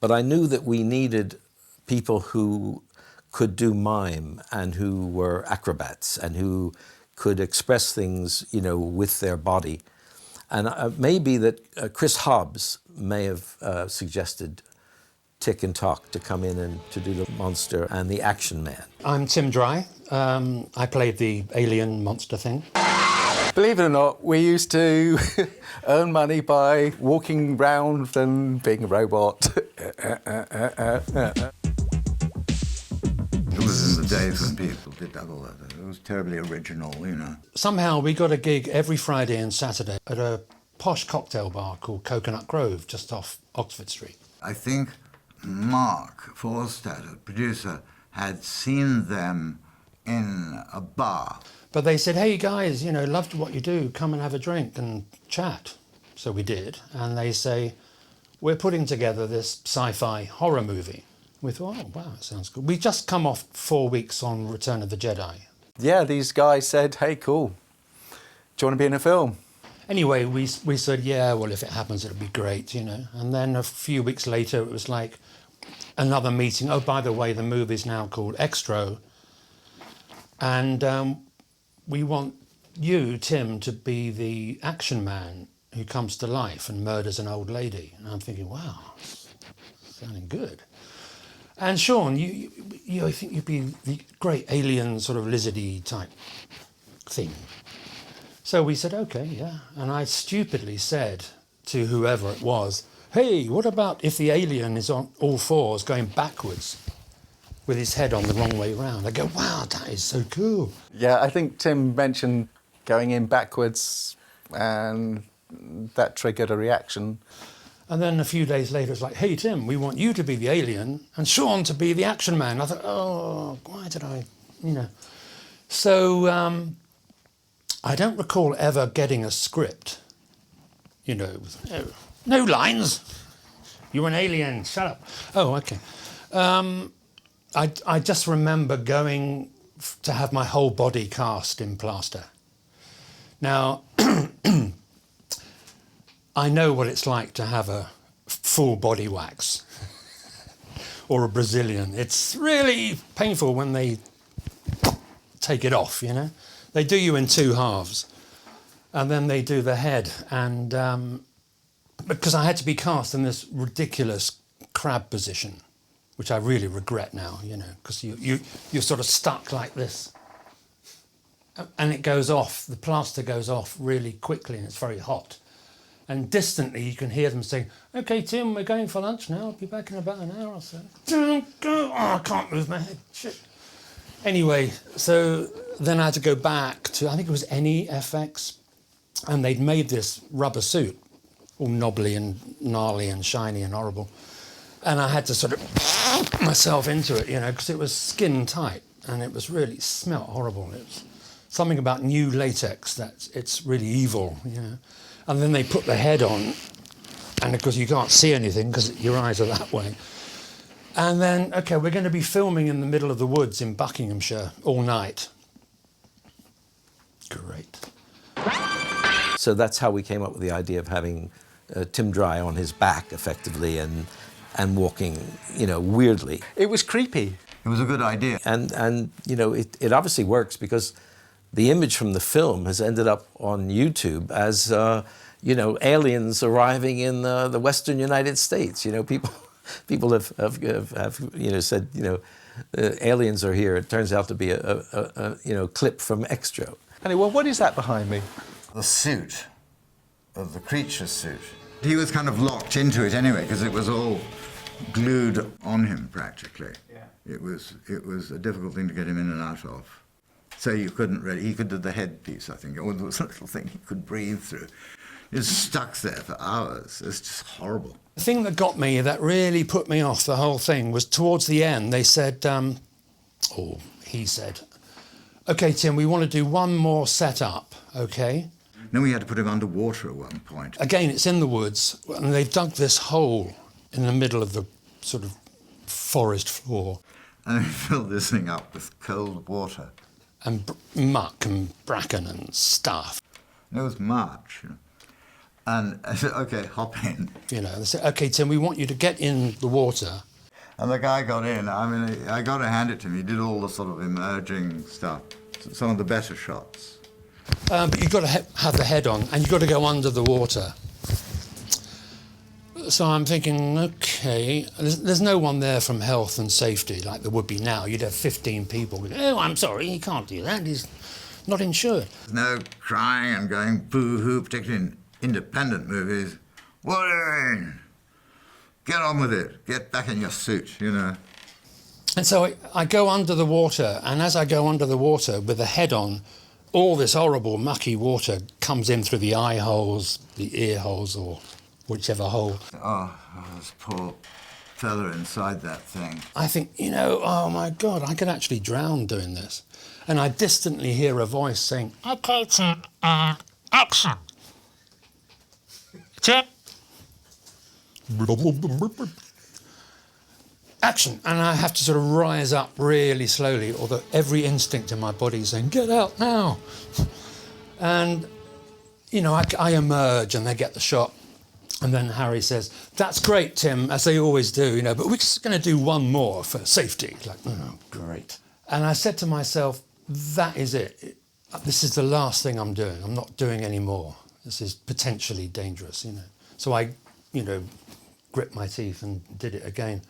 But I knew that we needed people who could do mime and who were acrobats and who could express things, you know, with their body. And maybe that Chris Hobbs may have suggested Tick and Tock to come in and to do the monster and the action man. I'm Tim Dry. I played the alien monster thing. Believe it or not, we used to earn money by walking round and being a robot. It was in the days when people did all that. It was terribly original, you know. Somehow we got a gig every Friday and Saturday at a posh cocktail bar called Coconut Grove, just off Oxford Street. I think Mark Forstad, a producer, had seen them in a bar. But they said, hey guys, you know, loved what you do, come and have a drink and chat. So we did, and they say, we're putting together this sci-fi horror movie. We thought, oh wow, that sounds good. We just come off 4 weeks on Return of the Jedi. Yeah, these guys said, hey, cool, do you want to be in a film? Anyway, we said, yeah, well, if it happens, it'll be great, you know. And then a few weeks later, it was like another meeting. Oh, by the way, the movie's now called Xtro. And we want you, Tim, to be the action man who comes to life and murders an old lady. And I'm thinking, wow, sounding good. And Sean, I think you'd be the great alien sort of lizardy type thing. So we said, okay, yeah. And I stupidly said to whoever it was, hey, what about if the alien is on all fours going backwards with his head on the wrong way round? I go, wow, that is so cool. Yeah, I think Tim mentioned going in backwards and that triggered a reaction. And then a few days later, it's like, hey, Tim, we want you to be the alien and Sean to be the action man. I thought, oh, why did I, you know. So I don't recall ever getting a script, you know, no lines. You're an alien, shut up. Oh, okay. I just remember going to have my whole body cast in plaster. Now, I know what it's like to have a full body wax or a Brazilian. It's really painful when they take it off, you know. They do you in two halves and then they do the head. And because I had to be cast in this ridiculous crab position, which I really regret now, you know, because you're sort of stuck like this. And it goes off, the plaster goes off really quickly and it's very hot. And distantly you can hear them saying, okay, Tim, we're going for lunch now. I'll be back in about an hour or so. Don't go. Oh, I can't move my head. Shit. Anyway, so then I had to go back to, I think it was NEFX, and they'd made this rubber suit, all knobbly and gnarly and shiny and horrible. And I had to sort of myself into it, you know, because it was skin tight and it was really, smelt horrible. It was something about new latex that it's really evil, you know. And then they put the head on, and of course you can't see anything because your eyes are that way. And then, okay, we're going to be filming in the middle of the woods in Buckinghamshire all night. Great. So that's how we came up with the idea of having Tim Dry on his back, effectively, and walking, you know, weirdly. It was creepy. It was a good idea. And you know, it obviously works because the image from the film has ended up on YouTube as, you know, aliens arriving in the Western United States. You know, people have you know, said, you know, aliens are here. It turns out to be a you know, clip from Xtro. Anyway, well, what is that behind me? The suit, the creature's suit. He was kind of locked into it anyway because it was all glued on him practically. Yeah. It was a difficult thing to get him in and out of. So you couldn't really, he could do the headpiece, I think, or there was a little thing he could breathe through. It was stuck there for hours. It was just horrible. The thing that got me, that really put me off the whole thing, was towards the end, they said, he said, okay, Tim, we want to do one more setup, okay? Then we had to put him underwater at one point. Again, it's in the woods, and they've dug this hole in the middle of the sort of forest floor. And they filled this thing up with cold water. And muck and bracken and stuff. It was March, you know. And I said, okay, hop in. You know, they said, okay, Tim, we want you to get in the water. And the guy got in. I mean, I got to hand it to him. He did all the sort of emerging stuff, some of the better shots. But you've got to have the head on, and you've got to go under the water. So I'm thinking, okay, there's no one there from health and safety like there would be now. You'd have 15 people going, oh, I'm sorry, he can't do that. He's not insured. There's no crying and going boo-hoo, particularly in independent movies. What are you doing? Get on with it. Get back in your suit, you know. And so I go under the water, and as I go under the water with the head on, all this horrible mucky water comes in through the eye holes, the ear holes, or whichever hole. Oh, this poor fella inside that thing. I think, you know, oh my God, I could actually drown doing this. And I distantly hear a voice saying, Okay, Tim, action. Tim? action, and I have to sort of rise up really slowly, although every instinct in my body is saying, get out now. And, you know, I emerge and they get the shot. And then Harry says, that's great, Tim, as they always do, you know, but we're just going to do one more for safety. Like, oh, great. And I said to myself, that is it. This is the last thing I'm doing. I'm not doing any more. This is potentially dangerous, you know. So I, you know, gripped my teeth and did it again.